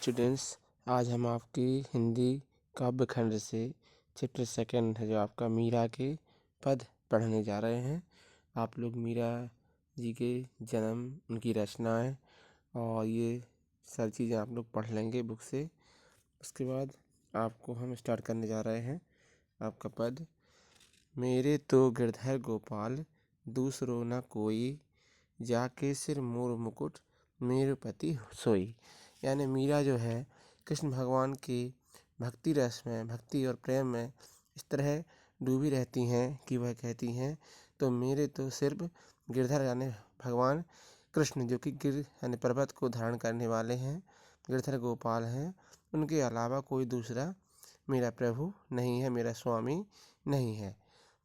Students, आज हम आपकी हिंदी काव्य खंड से चैप्टर सेकंड है जो आपका मीरा के पद पढ़ने जा रहे हैं। आप लोग मीरा जी के जन्म, उनकी रचनाएं और ये सारी चीज़ें आप लोग पढ़ लेंगे बुक से। उसके बाद आपको हम स्टार्ट करने जा रहे हैं आपका पद। मेरे तो गिरधर गोपाल दूसरो न कोई, जाके सिर मोर मुकुट मेरे पति सोई। यानी मीरा जो है कृष्ण भगवान की भक्ति रस में, भक्ति और प्रेम में इस तरह डूबी रहती हैं कि वह कहती हैं तो मेरे तो सिर्फ गिरधर यानी भगवान कृष्ण जो कि गिर यानी पर्वत को धारण करने वाले हैं, गिरधर गोपाल हैं, उनके अलावा कोई दूसरा मेरा प्रभु नहीं है, मेरा स्वामी नहीं है।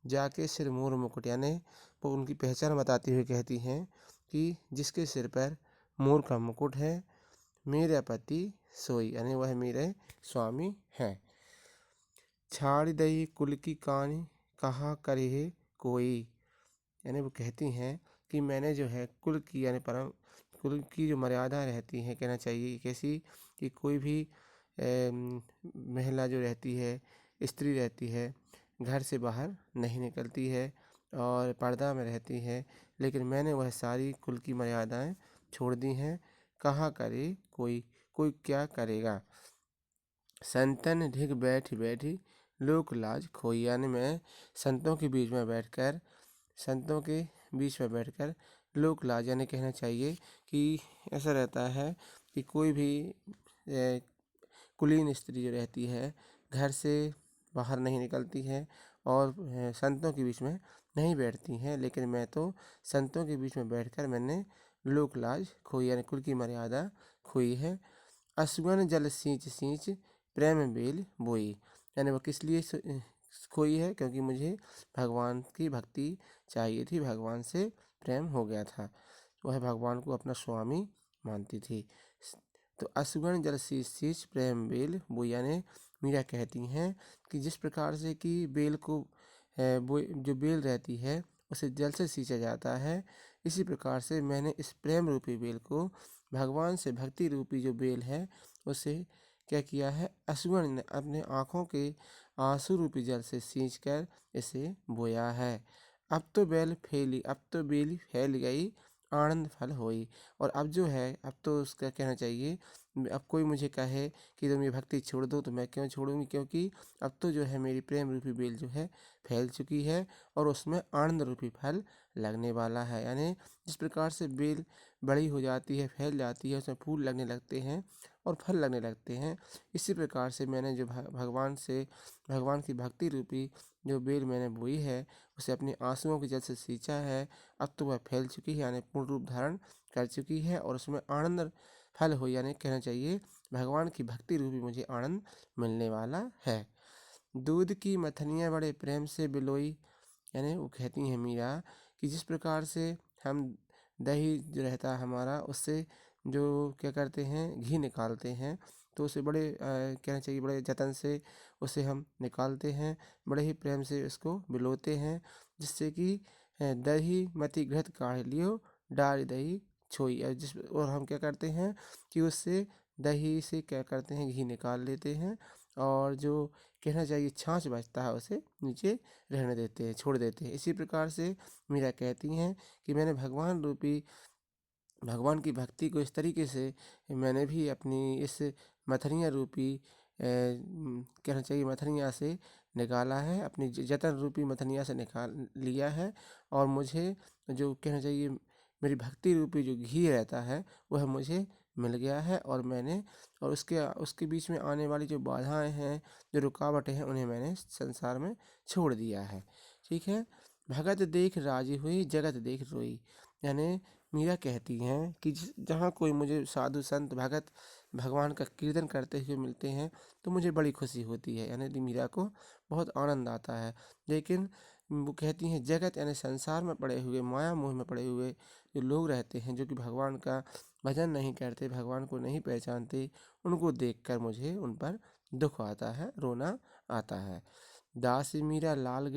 जाके सिर मोर मुकुट यानी वो उनकी पहचान बताती हुई कहती हैं कि जिसके सिर पर मोर का मुकुट है, मेरा पति सोई यानी वह मेरे स्वामी हैं। छाड़ दई कुल की कानी कहा करे कोई, यानी वो कहती हैं कि मैंने जो है कुल की यानी परम कुल की जो मर्यादा रहती है, कहना चाहिए कैसी कि कोई भी महिला जो रहती है, स्त्री रहती है, घर से बाहर नहीं निकलती है और पर्दा में रहती है, लेकिन मैंने वह सारी कुल की मर्यादाएं छोड़ दी हैं। कहा करे कोई, कोई क्या करेगा। संतन ढिग बैठी बैठी लोक लाज खोई, यानी मैं संतों के बीच में बैठकर लोक लाज यानी कहना चाहिए कि ऐसा रहता है कि कोई भी कुलीन स्त्री जो रहती है घर से बाहर नहीं निकलती है और संतों के बीच में नहीं बैठती हैं, लेकिन मैं तो संतों के बीच में बैठकर मैंने लोक लाज खोई यानी कुल की मर्यादा खोई है। असुगन जल सींच सींच प्रेम बेल बोई, यानी वो किस लिए खोई है, क्योंकि मुझे भगवान की भक्ति चाहिए थी, भगवान से प्रेम हो गया था, वह भगवान को अपना स्वामी मानती थी। तो असुगन जल सींच सींच प्रेम बेल बोई, यानी मीरा कहती हैं कि जिस प्रकार से कि बेल को जो बेल रहती है उसे जल से सींचा जाता है, इसी प्रकार से मैंने इस प्रेम रूपी बेल को, भगवान से भक्ति रूपी जो बेल है उसे क्या किया है, असुगन ने अपने आँखों के आंसू रूपी जल से सींचकर इसे बोया है। अब तो बेल फैल गई आनंद फल होई, और अब जो है अब तो उसका कहना चाहिए, अब कोई मुझे कहे कि तुम ये भक्ति छोड़ दो तो मैं क्यों छोड़ूंगी, क्योंकि अब तो जो है मेरी प्रेम रूपी बेल जो है फैल चुकी है और उसमें आनंद रूपी फल लगने वाला है। यानी जिस प्रकार से बेल बड़ी हो जाती है, फैल जाती है, उसमें फूल लगने लगते हैं और फल लगने लगते हैं, इसी प्रकार से मैंने जो भगवान की भक्ति रूपी जो बेल मैंने बोई है उसे अपने आंसुओं के जल से सींचा है। अब तो वह फैल चुकी है यानी पूर्ण रूप धारण कर चुकी है और उसमें आनंद फल हो, यानी कहना चाहिए भगवान की भक्ति रूपी मुझे आनंद मिलने वाला है। दूध की मथनियाँ बड़े प्रेम से बिलोई, यानी वो कहती हैं मीरा कि जिस प्रकार से हम दही जो रहता है हमारा, उससे जो क्या करते हैं घी निकालते हैं, तो उसे बड़े कहना चाहिए बड़े जतन से उसे हम निकालते हैं, बड़े ही प्रेम से उसको बिलोते हैं, जिससे कि दही मति घृत काढ़ लियो डाल दही छोई, और हम क्या करते हैं कि उससे दही से क्या करते हैं घी निकाल लेते हैं और जो कहना चाहिए छाछ बचता है उसे नीचे रहने देते हैं, छोड़ देते हैं। इसी प्रकार से मीरा कहती हैं कि मैंने भगवान की भक्ति को इस तरीके से मैंने भी अपनी इस मथनिया रूपी कहना चाहिए मथनिया से निकाला है, अपनी जतन रूपी मथनिया से निकाल लिया है, और मुझे जो कहना चाहिए मेरी भक्ति रूपी जो घी रहता है वह मुझे मिल गया है, और मैंने और उसके बीच में आने वाली जो बाधाएं हैं, जो रुकावटें हैं, उन्हें मैंने संसार में छोड़ दिया है। ठीक है। भगत देख राजी हुई जगत देख रोई, यानी मीरा कहती हैं कि जहाँ कोई मुझे साधु संत भगत भगवान का कीर्तन करते हुए मिलते हैं तो मुझे बड़ी खुशी होती है, यानी मीरा को बहुत आनंद आता है। लेकिन वो कहती हैं जगत यानी संसार में पड़े हुए, माया मोह में पड़े हुए जो लोग रहते हैं, जो कि भगवान का भजन नहीं करते, भगवान को नहीं पहचानते, उनको देखकर मुझे उन पर दुख आता है, रोना आता है। दासी मीरा लाल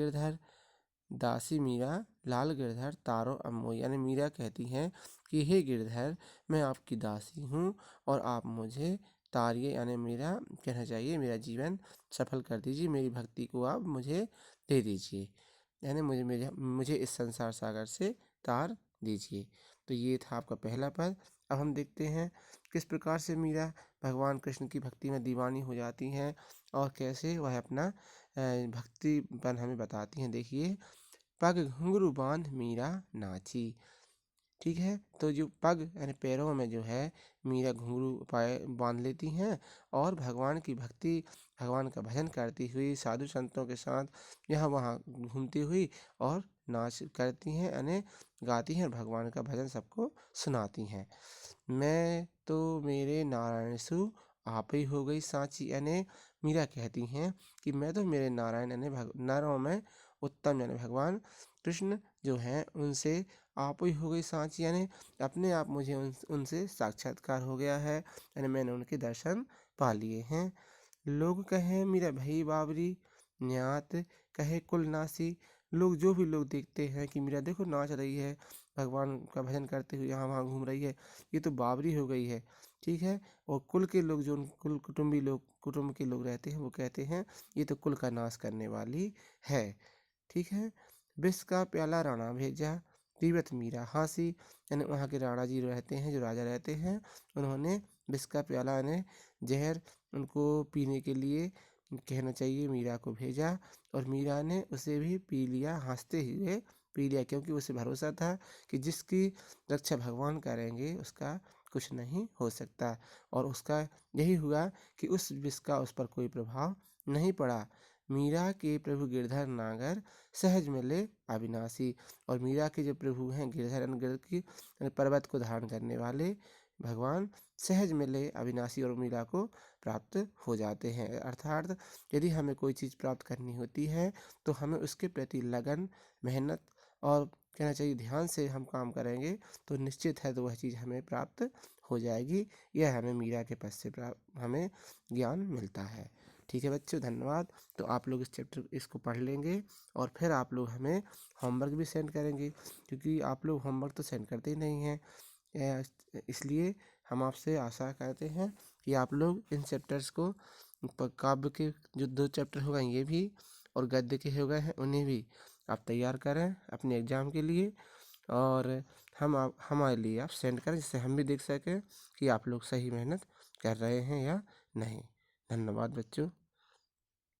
गिरधर तारो अम्मोई, यानी मीरा कहती हैं कि हे गिरधर, मैं आपकी दासी हूँ और आप मुझे तारिए, यानी मेरा कहना चाहिए मेरा जीवन सफल कर दीजिए, मेरी भक्ति को आप मुझे दे दीजिए, यानी मुझे इस संसार सागर से तार दीजिए। तो ये था आपका पहला पद। अब हम देखते हैं किस प्रकार से मीरा भगवान कृष्ण की भक्ति में दीवानी हो जाती हैं और कैसे वह अपना भक्तिपन हमें बताती हैं। देखिए, पग घुंघरू बांध मीरा नाची। ठीक है, तो जो पग यानी पैरों में जो है मीरा घुंघरू पाए बांध लेती हैं और भगवान की भक्ति, भगवान का भजन करती हुई साधु संतों के साथ यहाँ वहाँ घूमती हुई और नाच करती हैं, यानी गाती हैं और भगवान का भजन सबको सुनाती हैं। मैं तो मेरे नारायण सु आप ही हो गई साँची, यानी मीरा कहती हैं कि मैं तो मेरे नारायण यानी नरों में उत्तम यानी भगवान कृष्ण जो हैं उनसे आप ही हो गई साँची, यानी अपने आप मुझे उनसे साक्षात्कार हो गया है, यानी मैंने उनके दर्शन पा लिए हैं। लोग कहें मीरा भई बावरी, न्यात कहे कुल नासी। लोग जो भी लोग देखते हैं कि मीरा देखो नाच रही है, भगवान का भजन करते हुए यहाँ वहाँ घूम रही है, ये तो बावरी हो गई है। ठीक है, और कुल के लोग जो कुल कुटुंबी लोग कुटुंब के लोग रहते हैं वो कहते हैं ये तो कुल का नाश करने वाली है। ठीक है, विष का प्याला राणा भेजा, पीवत मीरा हासी, यानी वहाँ के राणा जी रहते हैं, जो राजा रहते हैं, उन्होंने विष का प्याला यानी जहर उनको पीने के लिए कहना चाहिए मीरा को भेजा और मीरा ने उसे भी पी लिया, हंसते हुए पी लिया, क्योंकि उसे भरोसा था कि जिसकी रक्षा भगवान करेंगे उसका कुछ नहीं हो सकता। और उसका यही हुआ कि उस विष का उस पर कोई प्रभाव नहीं पड़ा। मीरा के प्रभु गिरधर नागर सहज मिले अविनाशी, और मीरा के जो प्रभु हैं गिरधर यानी गिर की यानी पर्वत को धारण करने वाले भगवान सहज मिले अविनाशी और मीरा को प्राप्त हो जाते हैं। अर्थात यदि हमें कोई चीज़ प्राप्त करनी होती है तो हमें उसके प्रति लगन, मेहनत और कहना चाहिए ध्यान से हम काम करेंगे तो निश्चित है तो वह चीज़ हमें प्राप्त हो जाएगी। यह हमें मीरा के पद से प्राप्त हमें ज्ञान मिलता है। ठीक है बच्चों, धन्यवाद। तो आप लोग इस चैप्टर इसको पढ़ लेंगे और फिर आप लोग हमें होमवर्क भी सेंड करेंगे, क्योंकि आप लोग होमवर्क तो सेंड करते ही नहीं हैं। इसलिए हम आपसे आशा करते हैं कि आप लोग इन चैप्टर्स को काव्य के जो 2 चैप्टर हो गए ये भी और गद्य के हो गए हैं उन्हें भी आप तैयार करें अपने एग्ज़ाम के लिए, और हमारे लिए आप सेंड करें जिससे हम भी देख सकें कि आप लोग सही मेहनत कर रहे हैं या नहीं। धन्यवाद बच्चों।